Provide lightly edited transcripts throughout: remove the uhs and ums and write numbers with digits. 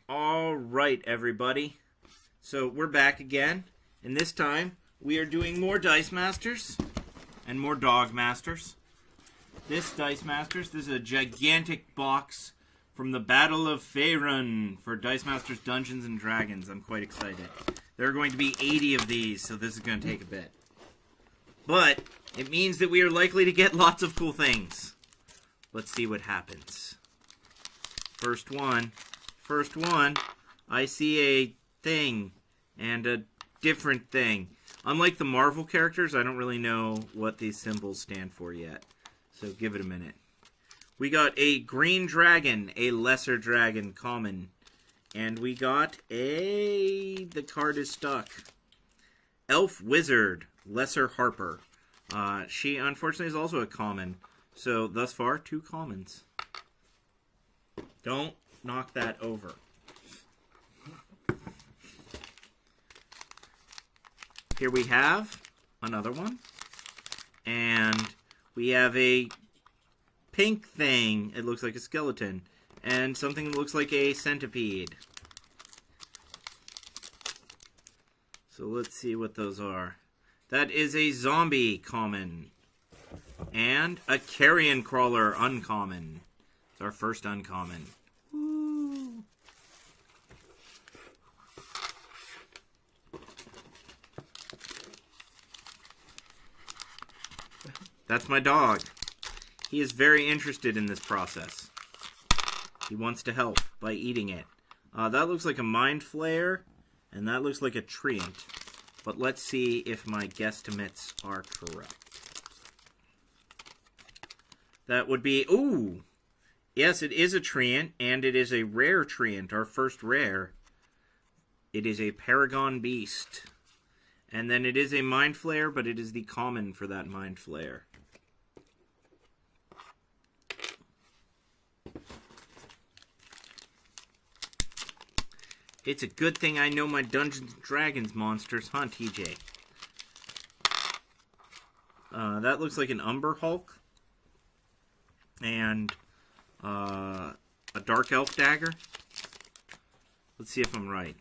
All right, everybody. So we're back again, and this time we are doing more Dicemasters and more Dogmasters. This Dicemasters, this is a gigantic box from the Battle of Faerun for Dicemasters Dungeons and Dragons. I'm quite excited. There are going to be 80 of these, so this is going to take a bit. But it means that we are likely to get lots of cool things. Let's see what happens. First one, I see a thing and a different thing. Unlike the Marvel characters, I don't really know what these symbols stand for yet. So give it a minute. We got a green dragon, a lesser dragon, common. And we got the card is stuck. Elf wizard, lesser harper. She unfortunately is also a common. So thus far, 2 commons. Don't knock that over. Here we have another one. And we have a pink thing. It looks like a skeleton. And something that looks like a centipede. So let's see what those are. That is a zombie common. And a carrion crawler uncommon. It's our first uncommon. Woo. That's my dog. He is very interested in this process. He wants to help by eating it. That looks like a mind flayer, and that looks like a treant. But let's see if my guesstimates are correct. That would be, ooh! Yes, it is a treant, and it is a rare treant, our first rare. It is a Paragon Beast. And then it is a Mind Flayer, but it is the common for that Mind Flayer. It's a good thing I know my Dungeons & Dragons monsters, huh, TJ? That looks like an Umber Hulk. And a Dark Elf Dagger. Let's see if I'm right.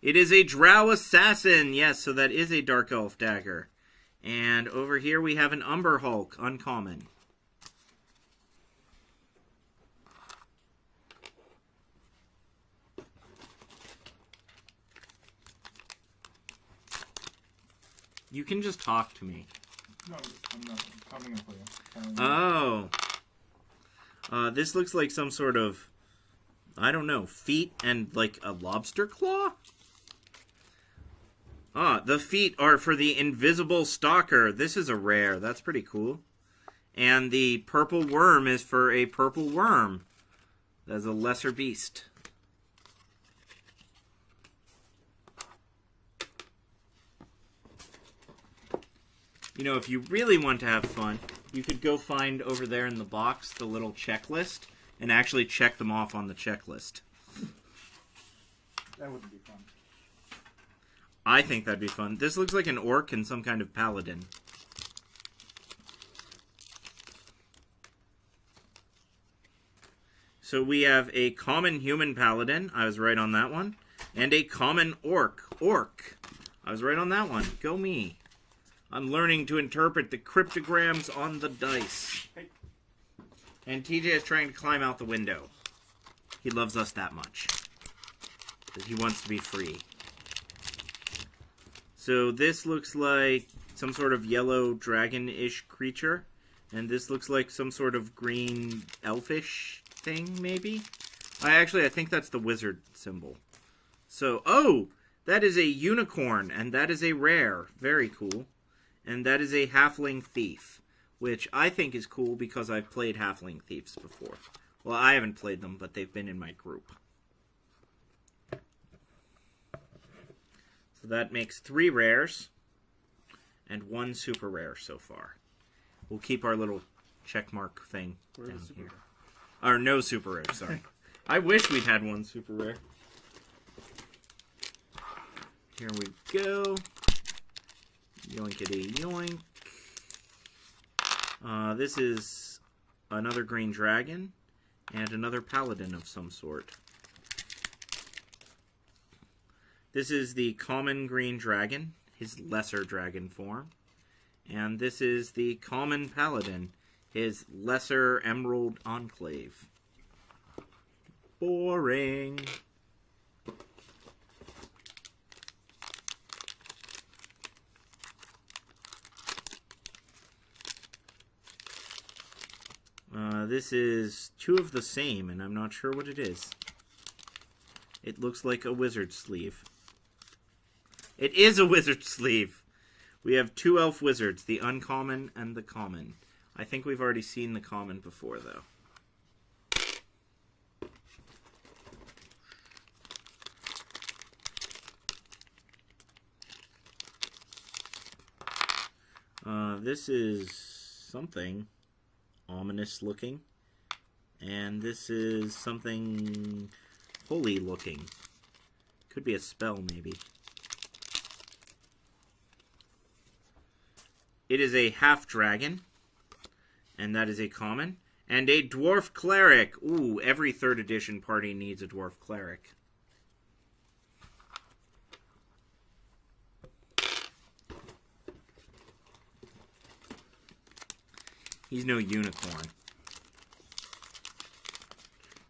It is a Drow Assassin! Yes, so that is a Dark Elf Dagger. And over here we have an Umber Hulk, uncommon. You can just talk to me. No, I'm not. I'm talking for you. Oh. This looks like some sort of, I don't know, feet and like a lobster claw? Ah, the feet are for the invisible stalker. This is a rare. That's pretty cool. And the purple worm is for a purple worm. That's a lesser beast. You know, if you really want to have fun, you could go find over there in the box the little checklist and actually check them off on the checklist. That wouldn't be fun. I think that'd be fun. This looks like an orc and some kind of paladin. So we have a common human paladin. I was right on that one. And a common orc. I was right on that one. Go me. I'm learning to interpret the cryptograms on the dice. And TJ is trying to climb out the window. He loves us that much. Because he wants to be free. So this looks like some sort of yellow dragon-ish creature. And this looks like some sort of green elfish thing, maybe? I think that's the wizard symbol. So, oh! That is a unicorn, and that is a rare. Very cool. And that is a halfling thief, which I think is cool because I've played halfling thieves before. Well, I haven't played them, but they've been in my group. So that makes 3 rares and 1 super rare so far. We'll keep our little checkmark thing down here. Or no super rare, sorry. I wish we'd had 1 super rare. Here we go. Yoinkity yoink. This is another green dragon and another paladin of some sort. This is the common green dragon, his lesser dragon form. And this is the common paladin, his lesser emerald enclave. Boring. This is two of the same, and I'm not sure what it is. It looks like a wizard sleeve. It is a wizard sleeve! We have two elf wizards, the uncommon and the common. I think we've already seen the common before, though. This is something ominous looking, and this is something holy looking. Could be a spell, maybe. It is a half dragon, and that is a common, and a dwarf cleric. Ooh, every 3rd edition party needs a dwarf cleric. He's no unicorn.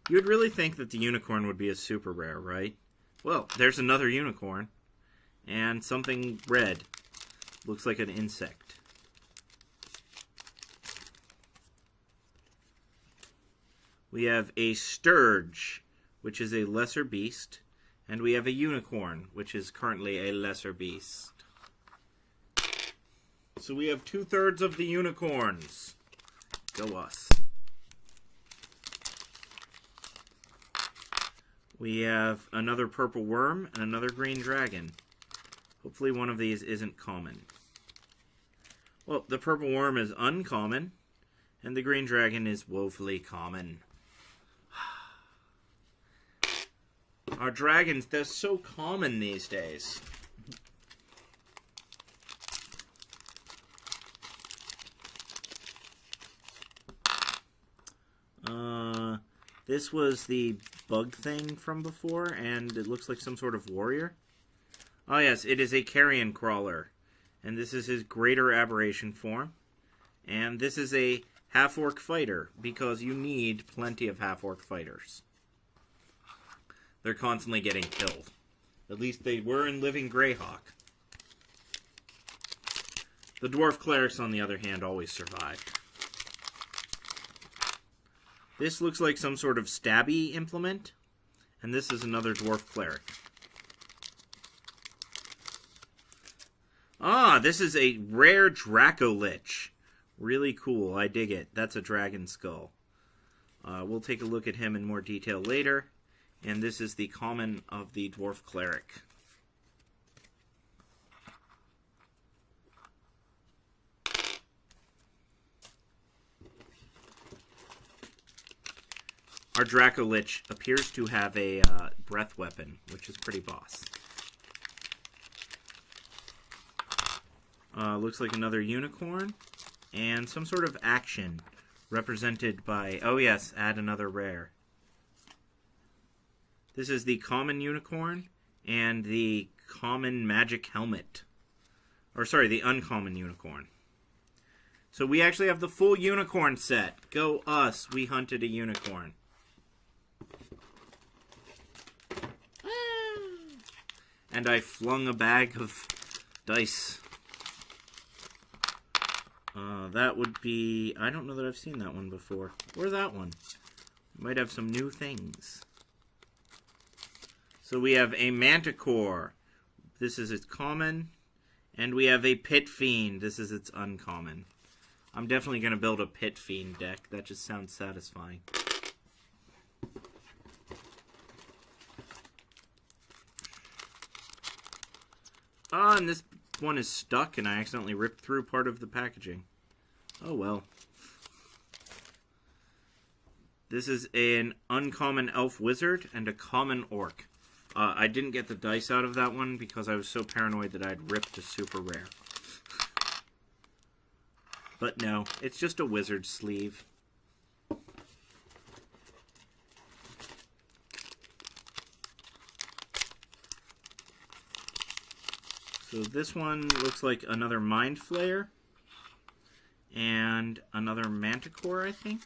You would really think that the unicorn would be a super rare, right? Well, there's another unicorn. And something red. Looks like an insect. We have a sturge, which is a lesser beast. And we have a unicorn, which is currently a lesser beast. So we have 2/3 of the unicorns. Go us. We have another purple worm and another green dragon. Hopefully one of these isn't common. Well, the purple worm is uncommon, and the green dragon is woefully common. Our dragons, they're so common these days. This was the bug thing from before, and it looks like some sort of warrior. Oh yes, it is a carrion crawler, and this is his greater aberration form. And this is a half-orc fighter, because you need plenty of half-orc fighters. They're constantly getting killed. At least they were in Living Greyhawk. The dwarf clerics, on the other hand, always survived. This looks like some sort of stabby implement, and this is another dwarf cleric. Ah, this is a rare Dracolich. Really cool, I dig it. That's a dragon skull. We'll take a look at him in more detail later, and this is the common of the dwarf cleric. Our Dracolich appears to have a breath weapon, which is pretty boss. Looks like another unicorn, and some sort of action represented by, oh yes, add another rare. This is the common unicorn and the common magic helmet. Or sorry, the uncommon unicorn. So we actually have the full unicorn set. Go us, we hunted a unicorn. And I flung a bag of dice. That would be... I don't know that I've seen that one before. Or that one. Might have some new things. So we have a Manticore. This is its common. And we have a Pit Fiend. This is its uncommon. I'm definitely going to build a Pit Fiend deck. That just sounds satisfying. Ah, and this one is stuck, and I accidentally ripped through part of the packaging. Oh well. This is an uncommon elf wizard and a common orc. I didn't get the dice out of that one because I was so paranoid that I'd ripped a super rare. But no, it's just a wizard sleeve. So this one looks like another Mind Flayer. And another Manticore, I think.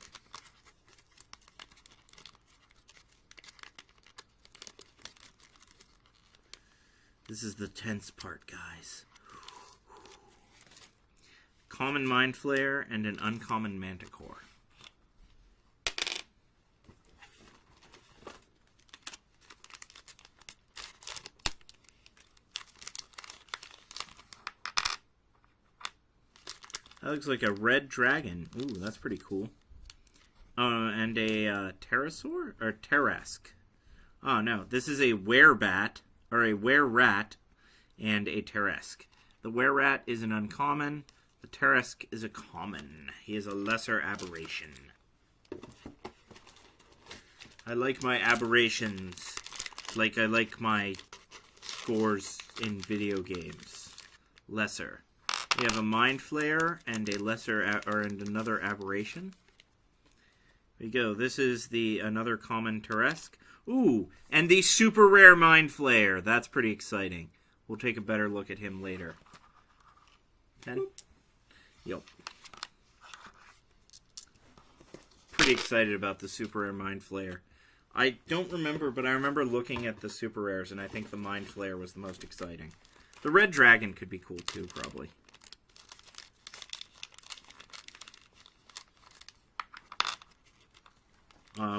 This is the tense part, guys. Common Mind Flayer and an uncommon Manticore. That looks like a red dragon. Ooh, that's pretty cool. And a pterosaur? Or Teresk. Oh, no. This is a werebat, or a were-rat, and a Teresk. The were-rat is an uncommon. The Teresk is a common. He is a lesser aberration. I like my aberrations like I like my scores in video games. Lesser. We have a Mind Flayer and a lesser, and another aberration. There you go. This is another common Teresk. Ooh, and the super rare Mind Flayer. That's pretty exciting. We'll take a better look at him later. 10? Yep. Pretty excited about the super rare Mind Flayer. I don't remember, but I remember looking at the super rares, and I think the Mind Flayer was the most exciting. The red dragon could be cool too, probably.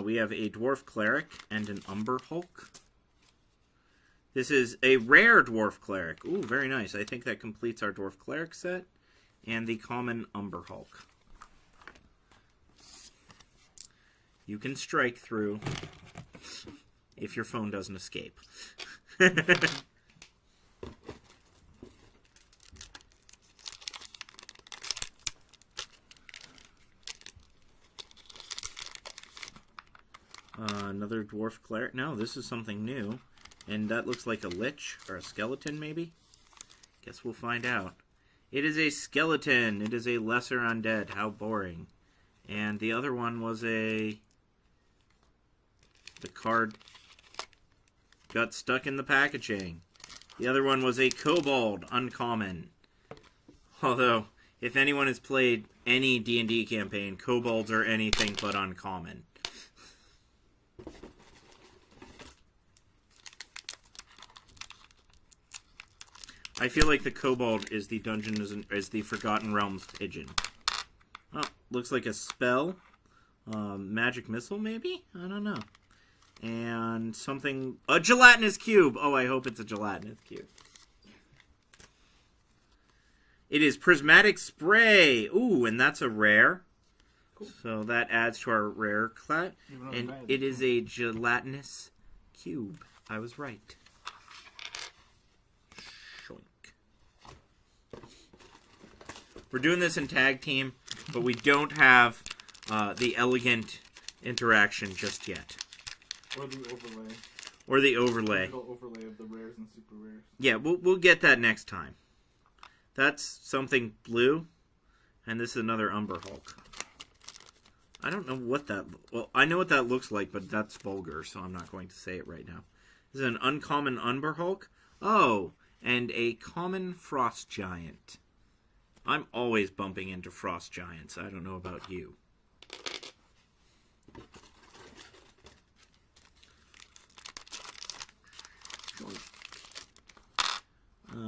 We have a Dwarf Cleric and an Umber Hulk. This is a rare Dwarf Cleric. Ooh, very nice. I think that completes our Dwarf Cleric set. And the common Umber Hulk. You can strike through if your phone doesn't escape. Another Dwarf Cleric. No, this is something new. And that looks like a lich, or a skeleton, maybe? Guess we'll find out. It is a skeleton. It is a lesser undead. How boring. And the other one was the card got stuck in the packaging. The other one was a kobold, uncommon. Although, if anyone has played any D&D campaign, kobolds are anything but uncommon. I feel like the kobold is the is the Forgotten Realms pigeon. Oh, looks like a spell. Magic missile, maybe? I don't know. And something... A gelatinous cube! Oh, I hope it's a gelatinous cube. It is Prismatic Spray! Ooh, and that's a rare. Cool. So that adds to our rare class. And it is a gelatinous cube. I was right. We're doing this in tag team, but we don't have the elegant interaction just yet. Or the overlay. Or the overlay. The overlay of the rares and super rares. Yeah, we'll get that next time. That's something blue, and this is another Umber Hulk. I don't know what that... Well, I know what that looks like, but that's vulgar, so I'm not going to say it right now. This is an uncommon Umber Hulk. Oh, and a common Frost Giant. I'm always bumping into Frost Giants. I don't know about you.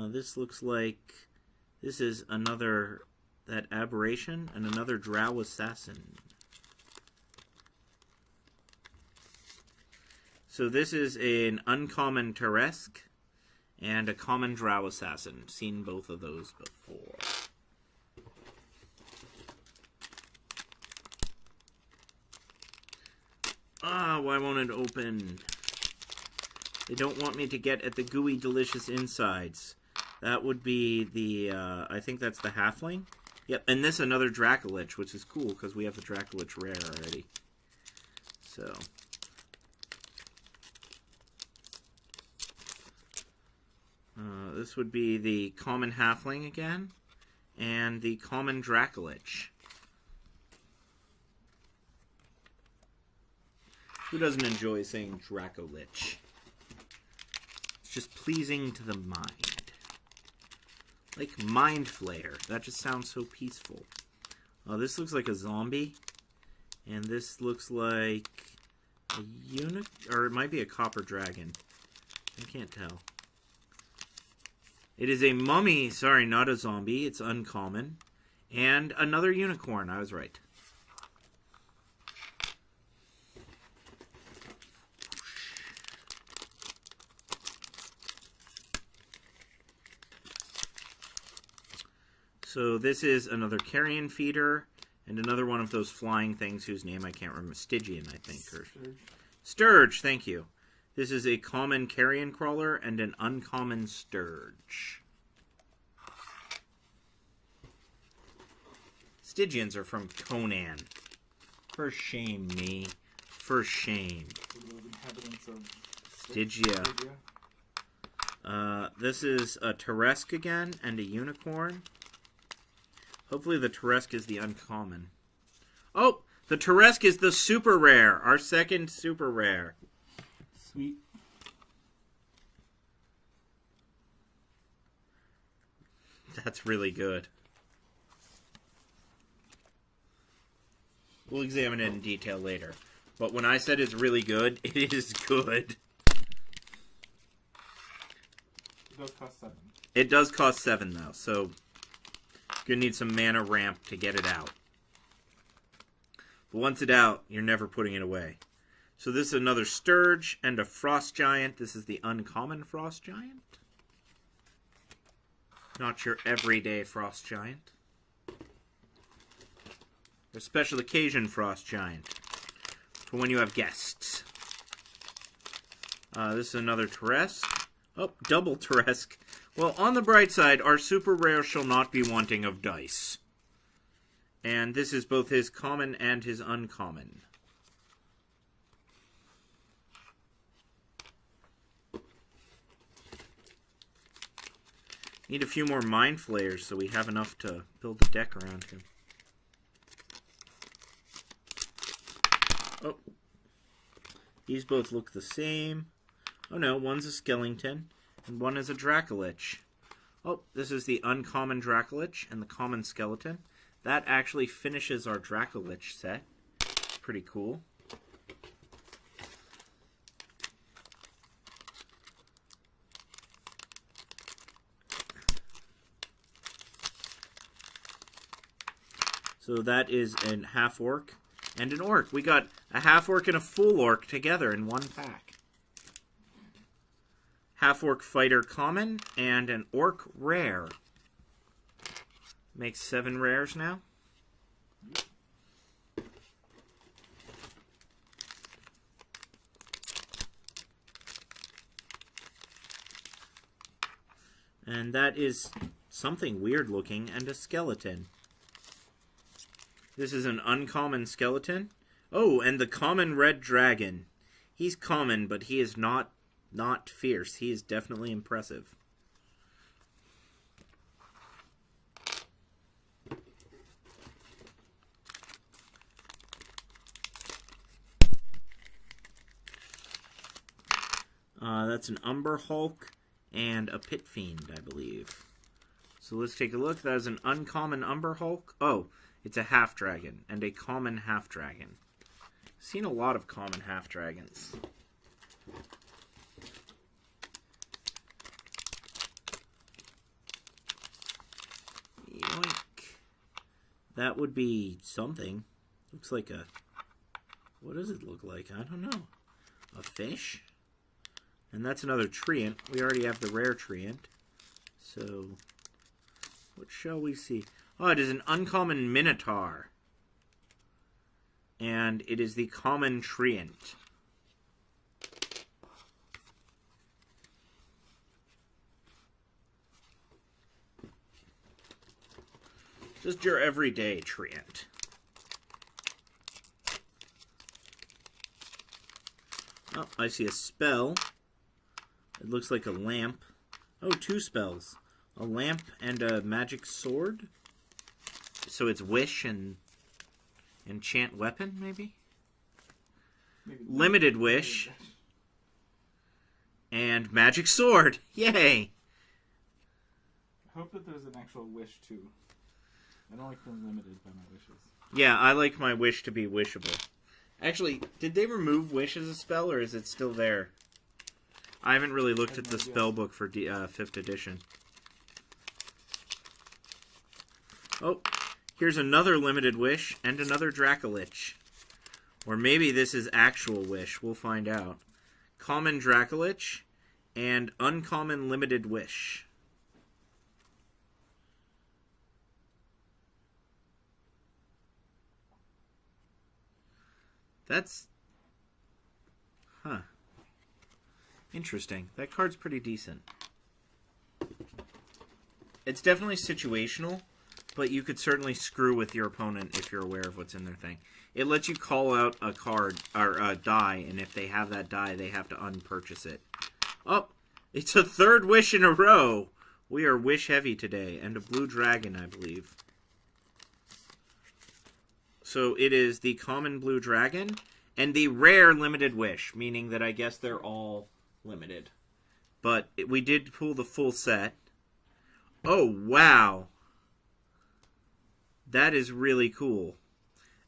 This looks like... This is another... That aberration and another Drow Assassin. So this is an uncommon Teresk and a common Drow Assassin. Seen both of those before. Ah, why won't it open? They don't want me to get at the gooey, delicious insides. That would be the, I think that's the Halfling. Yep, and this another Dracolich, which is cool, because we have the Dracolich rare already. So. This would be the common Halfling again, and the common Dracolich. Who doesn't enjoy saying Dracolich? It's just pleasing to the mind. Like Mind Flayer. That just sounds so peaceful. Oh, this looks like a zombie. And this looks like a or it might be a copper dragon. I can't tell. It is a mummy. Sorry, not a zombie. It's uncommon. And another unicorn. I was right. So this is another carrion feeder and another one of those flying things whose name I can't remember. Stygian, I think. Or Sturge, thank you. This is a common carrion crawler and an uncommon sturge. Stygians are from Conan. For shame, me. For shame. Stygia. This is a Teresk again and a unicorn. Hopefully the Teresk is the uncommon. Oh! The Teresk is the super rare. Our second super rare. Sweet. That's really good. We'll examine it in detail later. But when I said it's really good, it is good. It does cost 7. It does cost 7, though, so you're going to need some mana ramp to get it out. But once it's out, you're never putting it away. So this is another Sturge and a Frost Giant. This is the uncommon Frost Giant. Not your everyday Frost Giant. A special occasion Frost Giant. For when you have guests. This is another Teresk. Oh, double Teresk. Well, on the bright side, our super rare shall not be wanting of dice. And this is both his common and his uncommon. Need a few more Mind Flayers so we have enough to build a deck around him. Oh. These both look the same. Oh no, one's a Skellington and one is a Dracolich. Oh, this is the uncommon Dracolich and the common skeleton. That actually finishes our Dracolich set. Pretty cool. So that is a half-orc and an orc. We got a half-orc and a full orc together in one pack. Half-orc fighter common and an orc rare. Makes 7 rares now. And that is something weird looking and a skeleton. This is an uncommon skeleton. Oh, and the common red dragon. He's common, but he is not fierce. He is definitely impressive. That's an Umber Hulk and a Pit Fiend, I believe. So let's take a look. That is an uncommon Umber Hulk. Oh, it's a half-dragon and a common half-dragon. Seen a lot of common half-dragons. Yoink. That would be something. Looks like a... What does it look like? I don't know. A fish? And that's another treant. We already have the rare treant. So, what shall we see? Oh, it is an uncommon Minotaur. And it is the common treant. Just your everyday treant. Oh, I see a spell. It looks like a lamp. Oh, 2 spells. A lamp and a magic sword. So it's wish and enchant weapon, maybe? Limited wish. And magic sword. Yay! hope that there's an actual wish too. I don't like feeling limited by my wishes. Yeah, I like my wish to be wishable. Actually, did they remove wish as a spell, or is it still there? I haven't really looked at the spell book for 5th edition. Oh, here's another limited wish and another Dracolich. Or maybe this is actual wish. We'll find out. Common Dracolich and uncommon limited wish. That's... Huh. Interesting. That card's pretty decent. It's definitely situational, but you could certainly screw with your opponent if you're aware of what's in their thing. It lets you call out a card, or a die, and if they have that die, they have to unpurchase it. Oh, it's a 3rd wish in a row! We are wish heavy today, and a blue dragon, I believe. So it is the common blue dragon, and the rare limited wish, meaning that I guess they're all limited. But we did pull the full set. Oh, wow! That is really cool.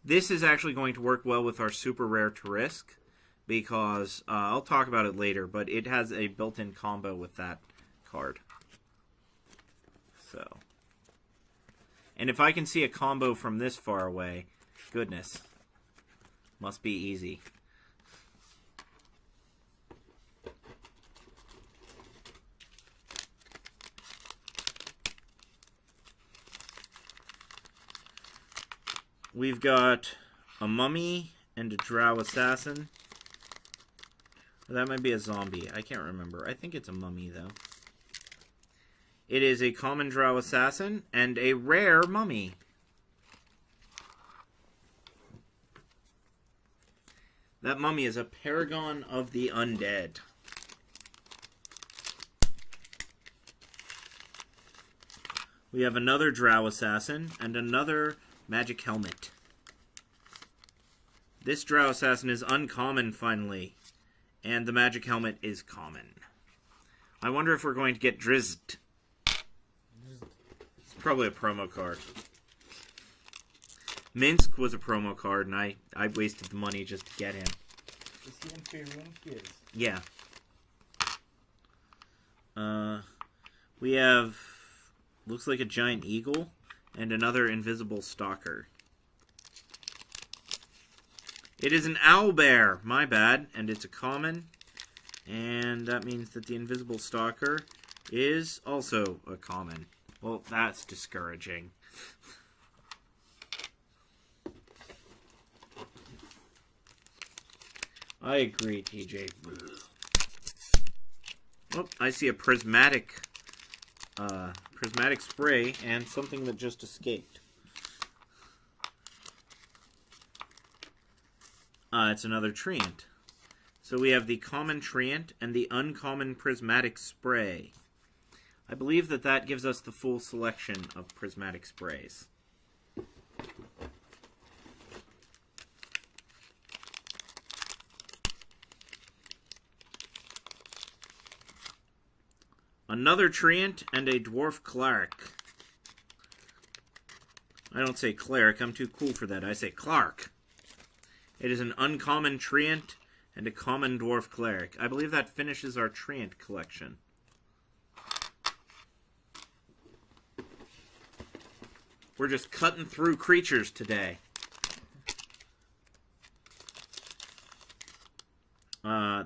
This is actually going to work well with our super rare Tarisk, because I'll talk about it later, but it has a built-in combo with that card. So. And if I can see a combo from this far away, goodness. Must be easy. We've got a mummy and a drow assassin. That might be a zombie. I can't remember. I think it's a mummy, though. It is a common drow assassin and a rare mummy. That mummy is a paragon of the undead. We have another drow assassin and another magic helmet. This drow assassin is uncommon, finally. And the magic helmet is common. I wonder if we're going to get Drizzed. It's probably a promo card. Minsk was a promo card, and I wasted the money just to get him. Is he in Faerun? He is. Yeah. We have... looks like a giant eagle and another invisible stalker. It is an owlbear, my bad, and it's a common, and that means that the invisible stalker is also a common. Well, that's discouraging. I agree, TJ. Oh, I see a prismatic spray and something that just escaped. It's another treant. So we have the common treant and the uncommon prismatic spray. I believe that that gives us the full selection of prismatic sprays. Another treant and a dwarf cleric. I don't say cleric, I'm too cool for that. I say Clark. It is an uncommon treant and a common dwarf cleric. I believe that finishes our treant collection. We're just cutting through creatures today.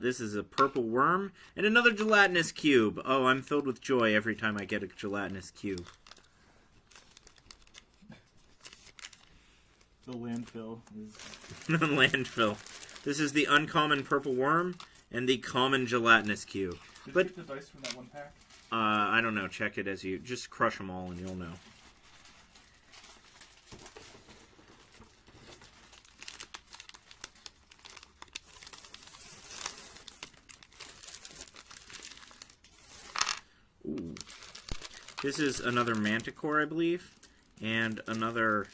This is a purple worm and another gelatinous cube. Oh, I'm filled with joy every time I get a gelatinous cube. The landfill is... Landfill. This is the uncommon purple worm and the common gelatinous cube. Did But you get the dice from that one pack? I don't know. Check it as you... just crush them all and you'll know. Ooh. This is another manticore, I believe. And another...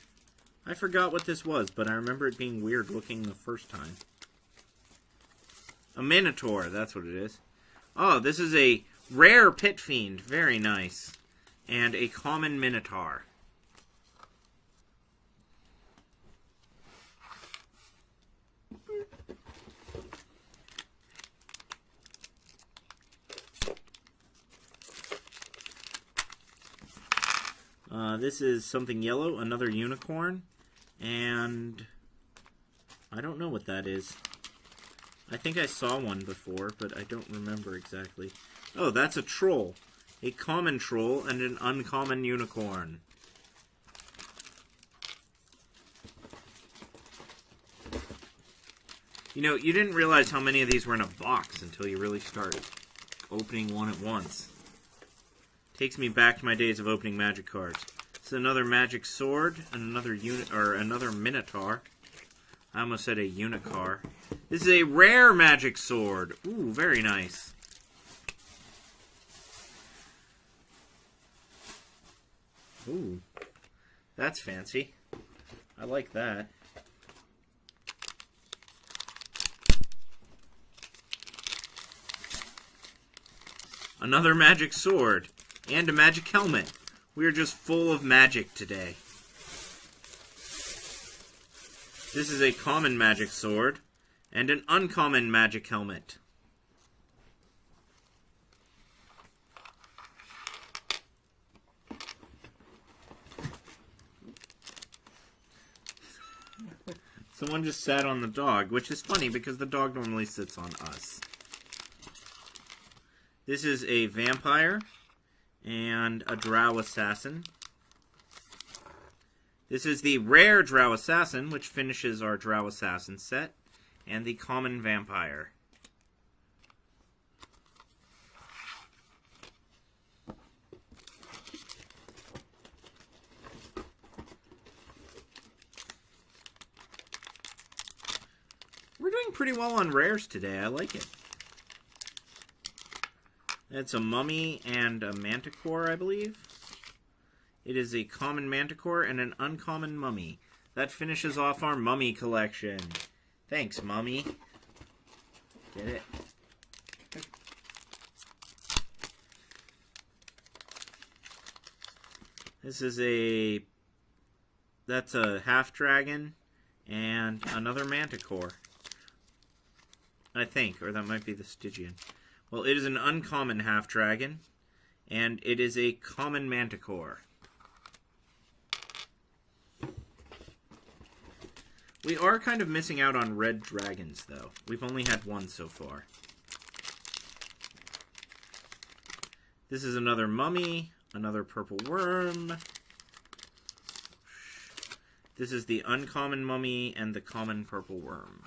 I forgot what this was, but I remember it being weird looking the first time. A minotaur, that's what it is. Oh, this is a rare pit fiend. Very nice. and a common Minotaur. This is something yellow, another unicorn, and I don't know what that is. I think I saw one before, but I don't remember exactly. Oh, that's a troll. A common troll and an uncommon unicorn. You know, you didn't realize how many of these were in a box until you really started opening one at once. Takes me back to my days of opening magic cards. This is another magic sword and another Minotaur. I almost said a unicorn. This is a rare magic sword. Ooh, very nice. Ooh, that's fancy. I like that. Another magic sword and a magic helmet. We are just full of magic today. This is a common magic sword and an uncommon magic helmet. Someone just sat on the dog, which is funny because the dog normally sits on us. This is a vampire and a drow assassin. This is the rare drow assassin, which finishes our drow assassin set, and the common vampire. We're doing pretty well on rares today. I like it. It's a mummy and a manticore, I believe. It is a common manticore and an uncommon mummy. That finishes off our mummy collection. Thanks, mummy. Get it? This is that's a half dragon and another manticore. I think, or that might be the Stygian. Well, it is an uncommon half-dragon, and it is a common manticore. We are kind of missing out on red dragons, though. We've only had one so far. This is another mummy, another purple worm. This is the uncommon mummy and the common purple worm.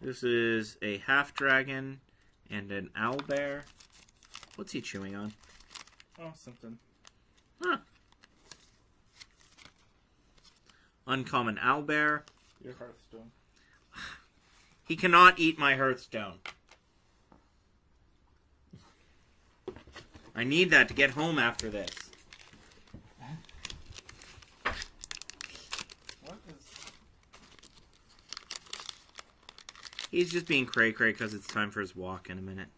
This is a half-dragon and an owlbear. What's he chewing on? Oh, something. Huh. Uncommon owlbear. Your Hearthstone. He cannot eat my Hearthstone. I need that to get home after this. He's just being cray-cray because it's time for his walk in a minute.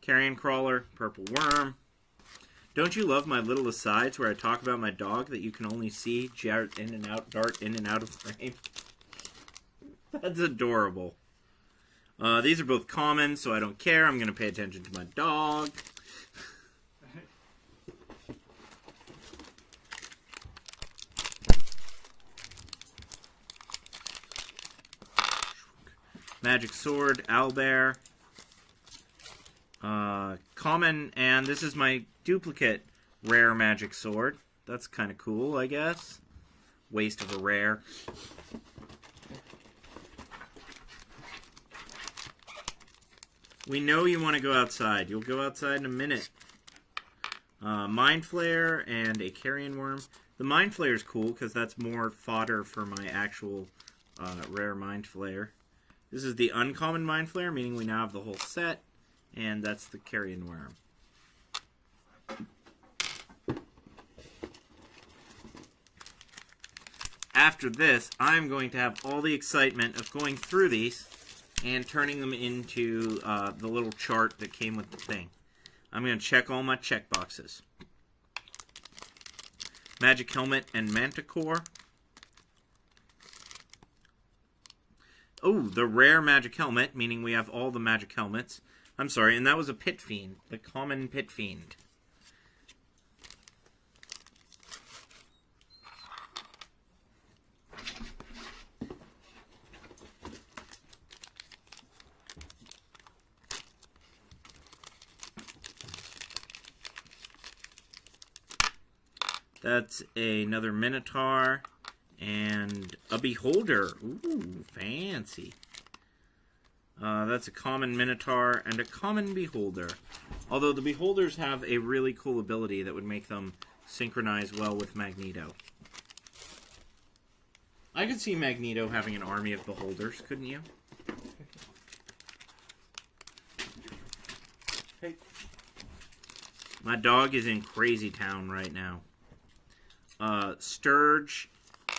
Carrion crawler, purple worm. Don't you love my little asides where I talk about my dog that you can only see dart in and out of frame? That's adorable. These are both common, so I don't care. I'm going to pay attention to my dog. Magic sword, owlbear. Common, and this is my duplicate rare magic sword. That's kind of cool, I guess. Waste of a rare. We know you want to go outside. You'll go outside in a minute. Mind Flare and a Carrion Worm. The Mind Flare is cool because that's more fodder for my actual rare Mind Flare. This is the uncommon Mind Flare, meaning we now have the whole set, and that's the Carrion Worm. after this, I'm going to have all the excitement of going through these and turning them into the little chart that came with the thing. I'm going to check all my check boxes. Magic Helmet and Manticore. Oh, the rare Magic Helmet, meaning we have all the Magic Helmets. I'm sorry, and that was a Pit Fiend, the common Pit Fiend. That's another Minotaur and a Beholder. Ooh, fancy. That's a common Minotaur and a common Beholder. Although the Beholders have a really cool ability that would make them synchronize well with Magneto. I could see Magneto having an army of Beholders, couldn't you? Hey. My dog is in Crazy Town right now. Sturge,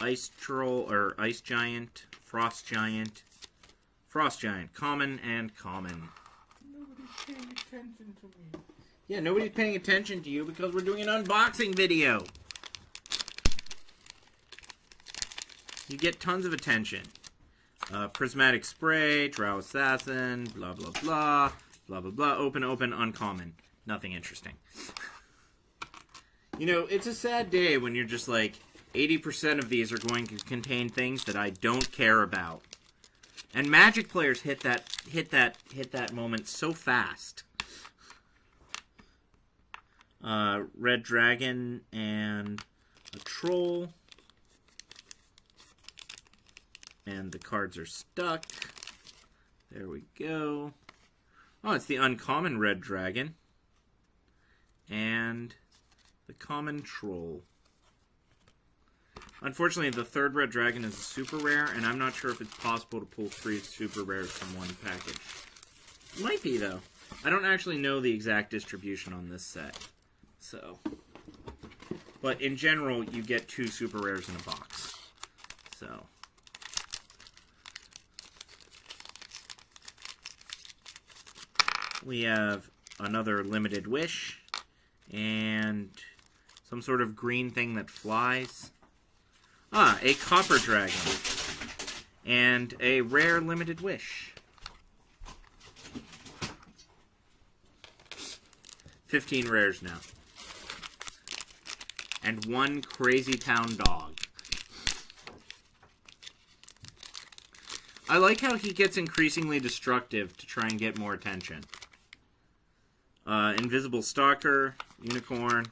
Ice Troll, or Ice Giant, Frost Giant, common and common. Nobody's paying attention to me. Yeah, nobody's paying attention to you because we're doing an unboxing video. You get tons of attention. Prismatic Spray, Drow Assassin, blah blah blah, blah blah blah, open, uncommon. Nothing interesting. You know, it's a sad day when you're just like, 80% of these are going to contain things that I don't care about. And Magic players hit that moment so fast. Red Dragon and a Troll. And the cards are stuck. There we go. Oh, it's the uncommon Red Dragon. And the common Troll. Unfortunately, the third Red Dragon is a super rare, and I'm not sure if it's possible to pull 3 super rares from one package. Might be, though. I don't actually know the exact distribution on this set. So. But in general, you get 2 super rares in a box. So. We have another Limited Wish. And some sort of green thing that flies. Ah, a Copper Dragon. And a rare Limited Wish. 15 rares now. And 1 Crazy Town dog. I like how he gets increasingly destructive to try and get more attention. Invisible Stalker, Unicorn.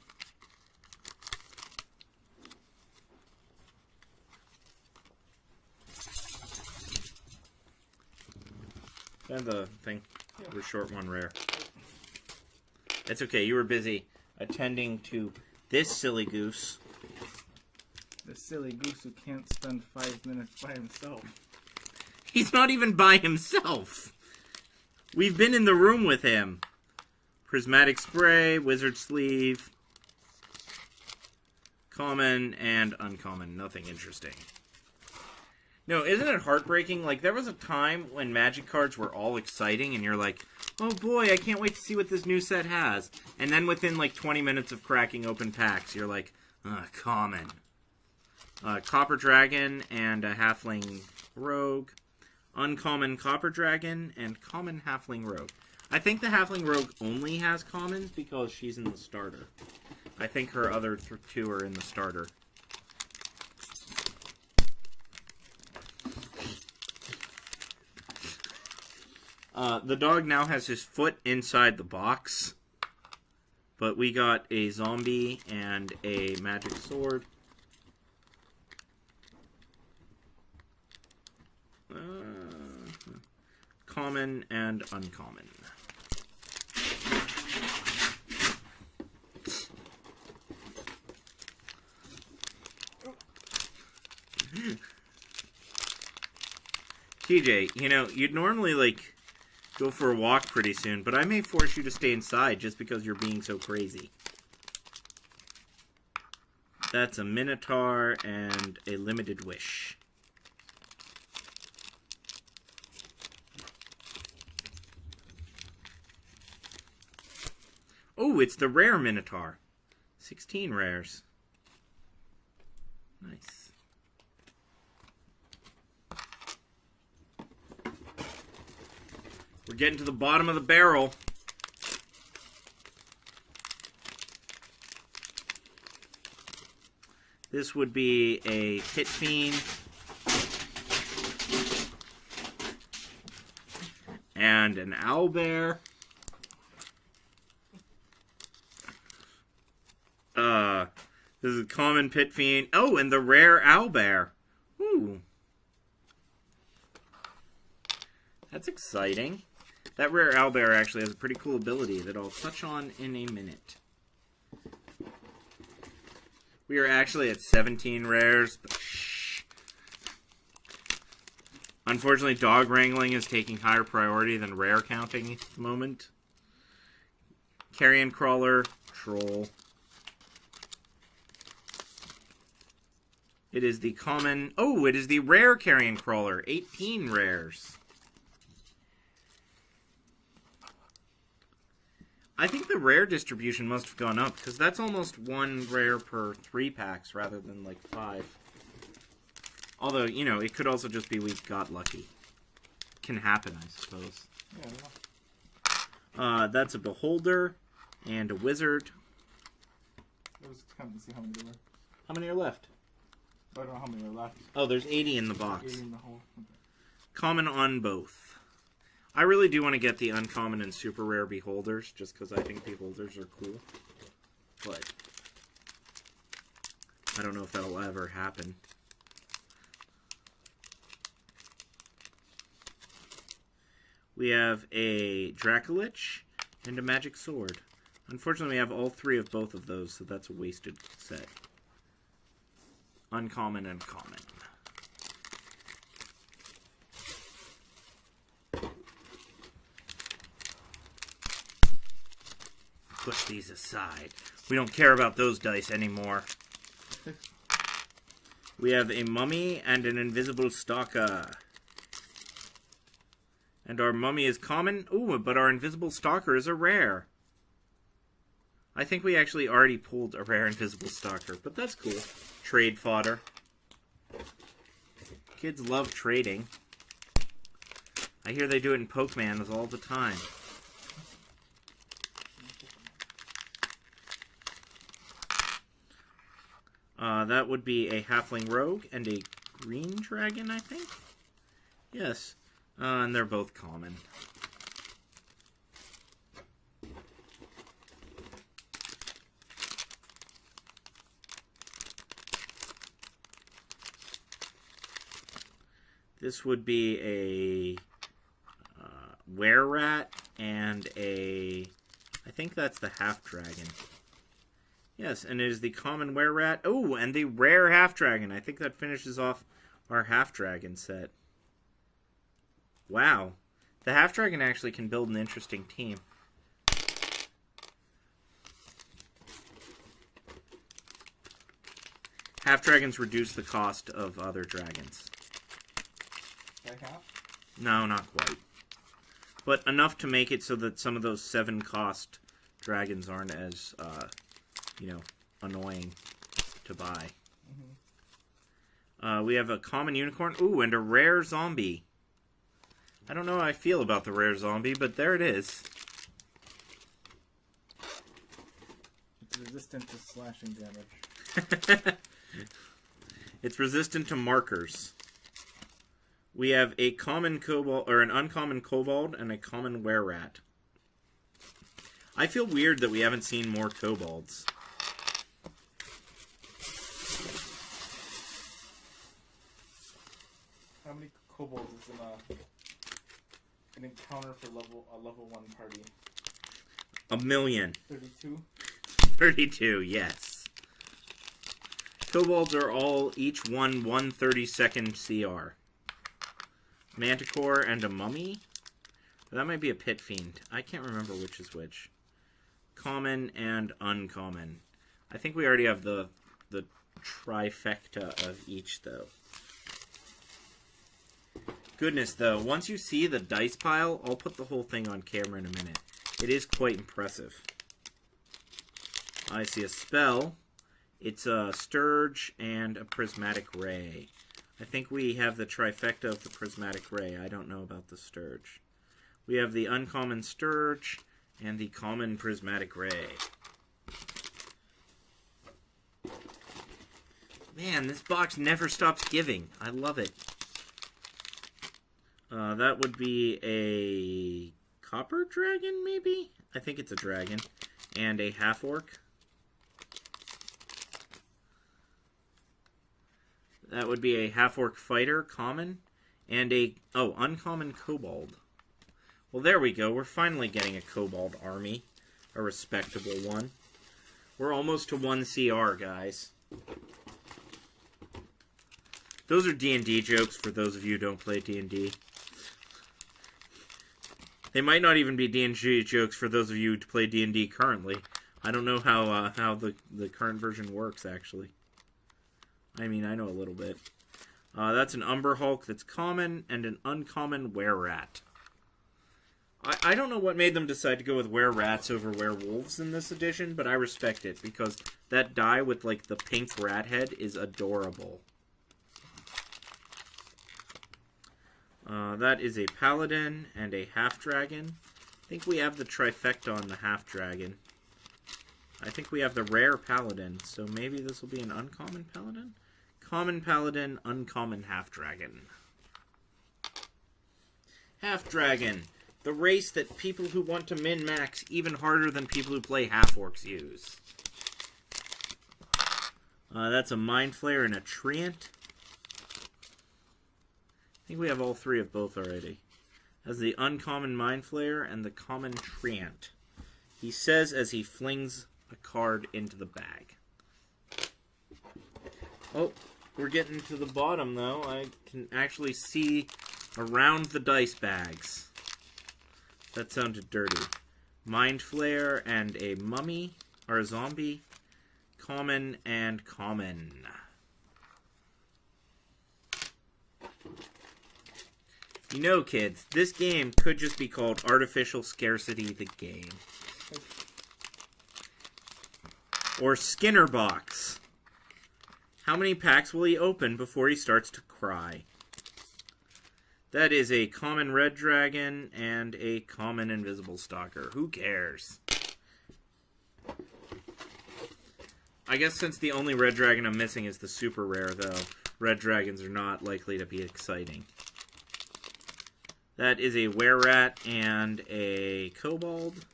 And the thing. The short one rare. It's okay, you were busy attending to this silly goose. The silly goose who can't spend 5 minutes by himself. He's not even by himself. We've been in the room with him. Prismatic Spray, Wizard Sleeve. Common and uncommon. Nothing interesting. No, isn't it heartbreaking? Like, there was a time when Magic cards were all exciting, and you're like, oh boy, I can't wait to see what this new set has. And then within, like, 20 minutes of cracking open packs, you're like, common. Copper Dragon and a Halfling Rogue. Uncommon Copper Dragon and common Halfling Rogue. I think the Halfling Rogue only has commons because she's in the starter. I think her other 2 are in the starter. The dog now has his foot inside the box. But we got a zombie and a magic sword. Common and uncommon. TJ, you know, you'd normally, like, go for a walk pretty soon, but I may force you to stay inside just because you're being so crazy. That's a Minotaur and a Limited Wish. Oh, it's the rare Minotaur. 16 rares. Nice. We're getting to the bottom of the barrel. This would be a Pit Fiend. And an Owlbear. This is a common Pit Fiend. Oh, and the rare Owlbear. Ooh. That's exciting. That rare Owlbear actually has a pretty cool ability that I'll touch on in a minute. We are actually at 17 rares, but shh. Unfortunately, dog wrangling is taking higher priority than rare counting at the moment. Carrion Crawler, Troll. It is the common... Oh, it is the rare Carrion Crawler. 18 rares. I think the rare distribution must have gone up, because that's almost 1 rare per 3 packs rather than like 5. Although, you know, it could also just be we got lucky. Can happen, I suppose. Yeah, I don't know. That's a Beholder and a Wizard. I was counting to see how many there were. How many are left? I don't know how many are left. Oh, there's 80 in the box. 80 in the whole. Okay. Common on both. I really do want to get the uncommon and super rare Beholders, just because I think Beholders are cool. But I don't know if that'll ever happen. We have a Dracolich and a Magic Sword. Unfortunately, we have all 3 of both of those, so that's a wasted set. Uncommon and common. Push these aside. We don't care about those dice anymore. We have a Mummy and an Invisible Stalker. And our Mummy is common. Ooh, but our Invisible Stalker is a rare. I think we actually already pulled a rare Invisible Stalker, but that's cool. Trade fodder. Kids love trading. I hear they do it in Pokemans all the time. That would be a Halfling Rogue and a Green Dragon, I think? Yes. And they're both common. This would be a Were-Rat and a... I think that's the Half-Dragon. Yes, and it is the common Were-Rat. Oh, and the rare Half-Dragon. I think that finishes off our Half-Dragon set. Wow. The Half-Dragon actually can build an interesting team. Half-Dragons reduce the cost of other dragons. Like half? No, not quite. But enough to make it so that some of those 7-cost dragons aren't as, you know, annoying to buy. Mm-hmm. We have a common unicorn. Ooh, and a rare zombie. I don't know how I feel about the rare zombie, but there it is. It's resistant to slashing damage. It's resistant to markers. We have a common kobold, or an uncommon kobold, and a common were-rat. I feel weird that we haven't seen more kobolds. How many kobolds is in an encounter for a level 1 party? 1,000,000. 32? 32, yes. Kobolds are all each 132nd CR. Manticore and a mummy? That might be a pit fiend. I can't remember which is which. Common and uncommon. I think we already have the trifecta of each, though. Goodness, though, once you see the dice pile, I'll put the whole thing on camera in a minute. It is quite impressive. I see a spell. It's a Sturge and a Prismatic Ray. I think we have the trifecta of the Prismatic Ray. I don't know about the Sturge. We have the uncommon Sturge and the common Prismatic Ray. Man, this box never stops giving. I love it. That would be a Copper Dragon, maybe? I think it's a dragon. And a Half-Orc. That would be a Half-Orc Fighter, common. And a, uncommon Kobold. Well, there we go. We're finally getting a Kobold army. A respectable one. We're almost to 1 CR, guys. Those are D&D jokes for those of you who don't play D&D. They might not even be D&D jokes for those of you who play D&D currently. I don't know how the current version works, actually. I mean, I know a little bit. That's an Umber Hulk that's common, and an uncommon Were-Rat. I don't know what made them decide to go with Were-Rats over werewolves in this edition, but I respect it, because that die with, like, the pink rat head is adorable. That is a Paladin and a Half-Dragon. I think we have the trifecta on the Half-Dragon. I think we have the rare Paladin, so maybe this will be an uncommon Paladin? Common Paladin, uncommon Half-Dragon. Half-Dragon, the race that people who want to min-max even harder than people who play Half-Orcs use. That's a Mind Flayer and a Treant. I think we have all three of both already. As the uncommon Mind Flayer and the common Treant. He says as he flings a card into the bag. Oh, we're getting to the bottom, though. I can actually see around the dice bags. That sounded dirty. Mind Flayer and a mummy, or a zombie. Common and common. You know, kids, this game could just be called Artificial Scarcity the Game. Or Skinner Box. How many packs will he open before he starts to cry? That is a common red dragon and a common invisible stalker. Who cares? I guess since the only red dragon I'm missing is the super rare, though, red dragons are not likely to be exciting. That is a Were-Rat and a Kobold.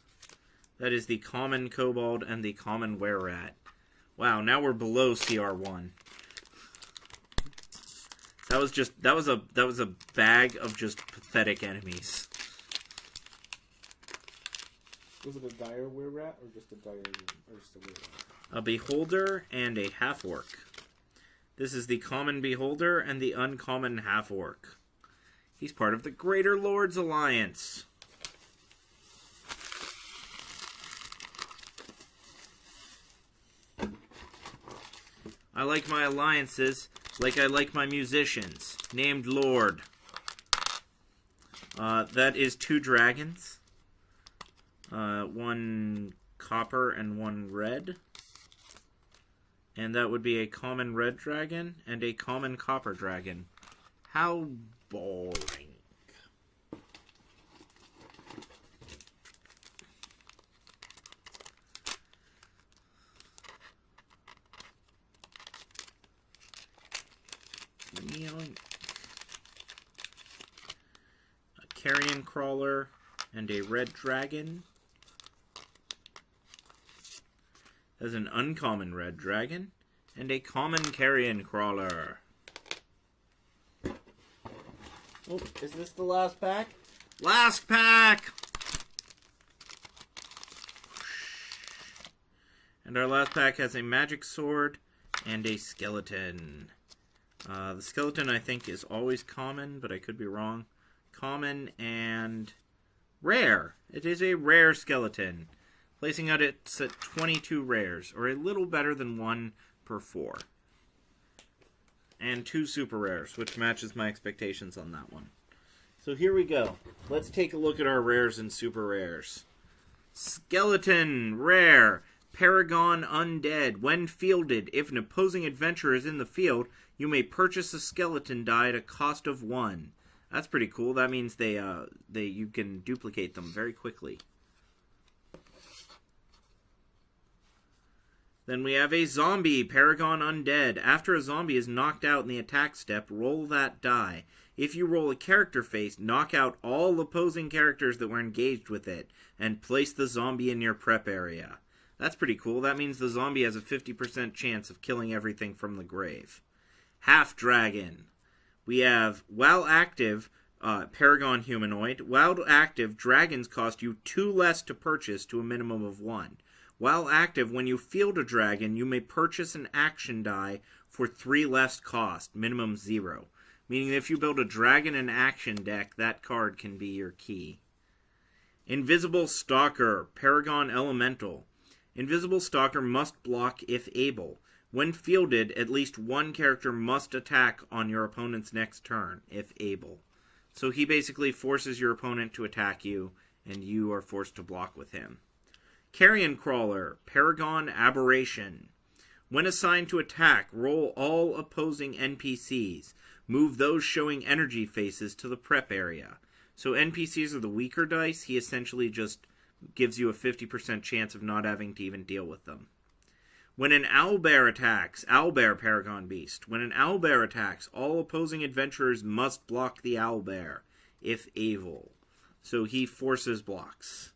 That is the common Kobold and the common Were-Rat. Wow, now we're below CR1. That was a bag of just pathetic enemies. Was it a dire Were-Rat or just a Were-Rat? A Beholder and a Half-Orc. This is the common Beholder and the uncommon Half-Orc. He's part of the Greater Lords Alliance. I like my alliances like I like my musicians. Named Lord. That is 2 dragons. 1 copper and 1 red. And that would be a common red dragon and a common copper dragon. How boring. A carrion crawler and a red dragon. There's an uncommon red dragon and a common carrion crawler. Oh, is this the last pack? Last pack! And our last pack has a magic sword and a skeleton. The skeleton, I think, is always common, but I could be wrong. Common and rare. It is a rare skeleton. Placing out it's at 22 rares, or a little better than 1 per 4. and 2 super rares, which matches my expectations on that one. So here we go. Let's take a look at our rares and super rares. Skeleton, rare. Paragon Undead. When fielded, if an opposing adventurer is in the field, you may purchase a skeleton die at a cost of 1. That's pretty cool. That means you can duplicate them very quickly. Then we have a zombie, Paragon Undead. After a zombie is knocked out in the attack step, roll that die. If you roll a character face, knock out all opposing characters that were engaged with it, and place the zombie in your prep area. That's pretty cool. That means the zombie has a 50% chance of killing everything from the grave. Half Dragon. We have, while active, Paragon Humanoid. While active, dragons cost you 2 less to purchase to a minimum of 1. While active, when you field a dragon, you may purchase an action die for 3 less cost, minimum 0. Meaning if you build a dragon and action deck, that card can be your key. Invisible Stalker, Paragon Elemental. Invisible Stalker must block if able. When fielded, at least one character must attack on your opponent's next turn, if able. So he basically forces your opponent to attack you, and you are forced to block with him. Carrion Crawler, Paragon Aberration. When assigned to attack, roll all opposing NPCs. Move those showing energy faces to the prep area. So NPCs are the weaker dice. He essentially just gives you a 50% chance of not having to even deal with them. When an owlbear attacks, owlbear Paragon Beast. When an owlbear attacks, all opposing adventurers must block the owlbear, if able. So he forces blocks.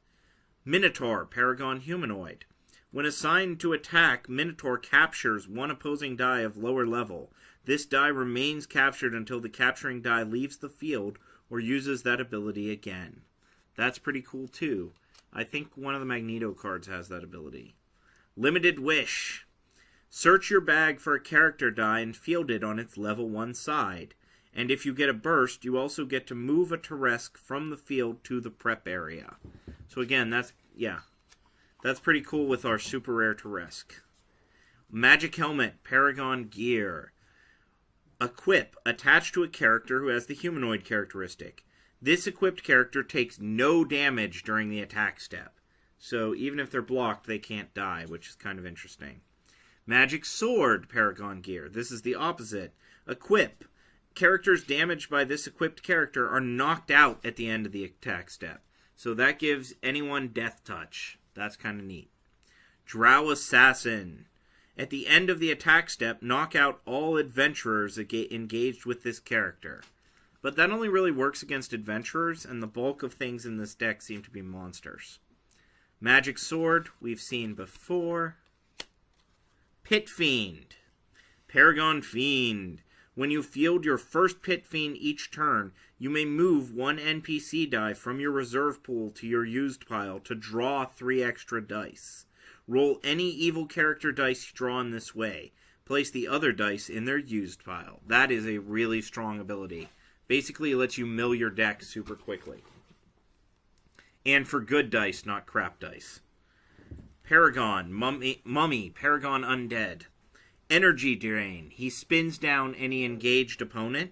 Minotaur, Paragon Humanoid. When assigned to attack, Minotaur captures one opposing die of lower level. This die remains captured until the capturing die leaves the field or uses that ability again. That's pretty cool too. I think one of the Magneto cards has that ability. Limited Wish. Search your bag for a character die and field it on its level 1 side. And if you get a burst, you also get to move a Teresk from the field to the prep area. So again, that's pretty cool with our super rare Teresk. Magic Helmet, Paragon Gear. Equip, attached to a character who has the humanoid characteristic. This equipped character takes no damage during the attack step. So even if they're blocked, they can't die, which is kind of interesting. Magic Sword, Paragon Gear. This is the opposite. Equip. Characters damaged by this equipped character are knocked out at the end of the attack step. So that gives anyone death touch. That's kind of neat. Drow Assassin. At the end of the attack step, knock out all adventurers engaged with this character. But that only really works against adventurers, and the bulk of things in this deck seem to be monsters. Magic Sword, we've seen before. Pit Fiend. Paragon Fiend. When you field your first Pit Fiend each turn, you may move one NPC die from your reserve pool to your used pile to draw 3 extra dice. Roll any evil character dice drawn this way. Place the other dice in their used pile. That is a really strong ability. Basically, it lets you mill your deck super quickly. And for good dice, not crap dice. Paragon, Mummy, Paragon Undead. Energy Drain. He spins down any engaged opponent.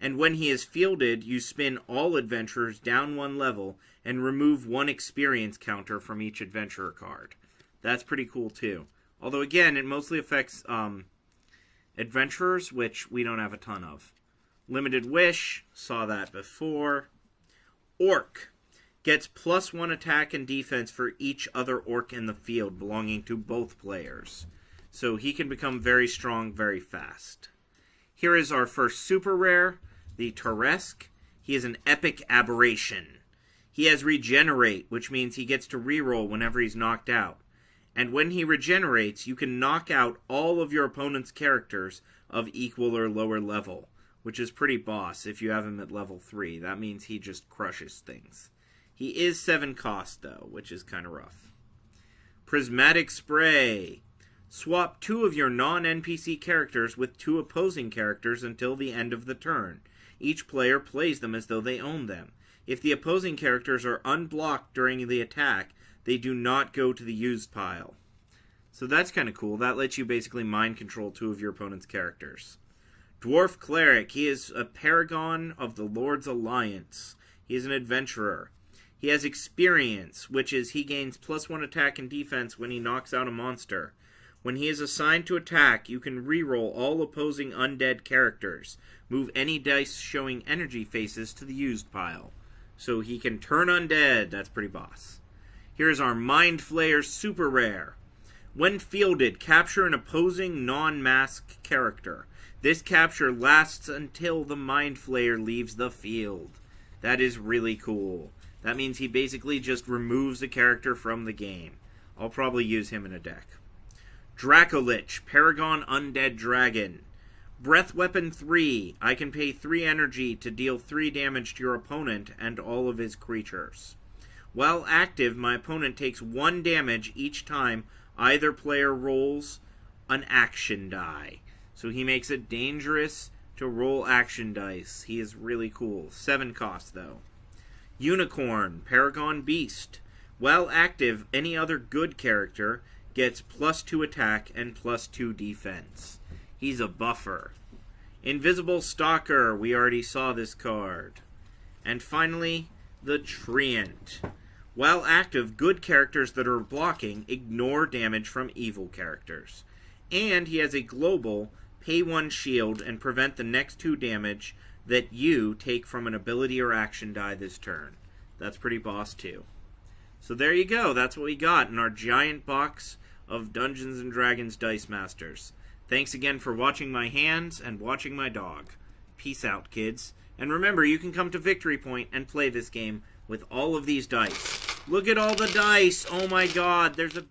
And when he is fielded, you spin all adventurers down 1 level and remove 1 experience counter from each adventurer card. That's pretty cool too. Although again, it mostly affects adventurers, which we don't have a ton of. Limited Wish, saw that before. Orc. Gets +1 attack and defense for each other orc in the field belonging to both players. So he can become very strong very fast. Here is our first super rare, the Teresk. He is an epic aberration. He has Regenerate, which means he gets to reroll whenever he's knocked out. And when he regenerates, you can knock out all of your opponent's characters of equal or lower level, which is pretty boss if you have him at level 3. That means he just crushes things. He is 7 cost, though, which is kind of rough. Prismatic Spray. Swap 2 of your non-NPC characters with 2 opposing characters until the end of the turn. Each player plays them as though they own them. If the opposing characters are unblocked during the attack, they do not go to the used pile. So that's kind of cool. That lets you basically mind control 2 of your opponent's characters. Dwarf Cleric. He is a paragon of the Lord's Alliance. He is an adventurer. He has experience, which is he gains +1 attack and defense when he knocks out a monster. When he is assigned to attack, you can reroll all opposing undead characters. Move any dice showing energy faces to the used pile. So he can turn undead. That's pretty boss. Here's our Mind Flayer super rare. When fielded, capture an opposing non-mask character. This capture lasts until the Mind Flayer leaves the field. That is really cool. That means he basically just removes a character from the game. I'll probably use him in a deck. Dracolich, Paragon Undead Dragon. Breath Weapon 3. I can pay 3 energy to deal 3 damage to your opponent and all of his creatures. While active, my opponent takes 1 damage each time either player rolls an action die. So he makes it dangerous to roll action dice. He is really cool. 7 cost, though. Unicorn, Paragon Beast. While active, any other good character gets +2 attack and +2 defense. He's a buffer. Invisible Stalker. We already saw this card. And finally, the Treant. While active, good characters that are blocking ignore damage from evil characters. And he has a global pay 1 shield and prevent the next 2 damage that you take from an ability or action die this turn. That's pretty boss too. So there you go. That's what we got in our giant box of Dungeons & Dragons Dicemasters. Thanks again for watching my hands and watching my dog. Peace out, kids. And remember, you can come to Victory Point and play this game with all of these dice. Look at all the dice! Oh my god, there's a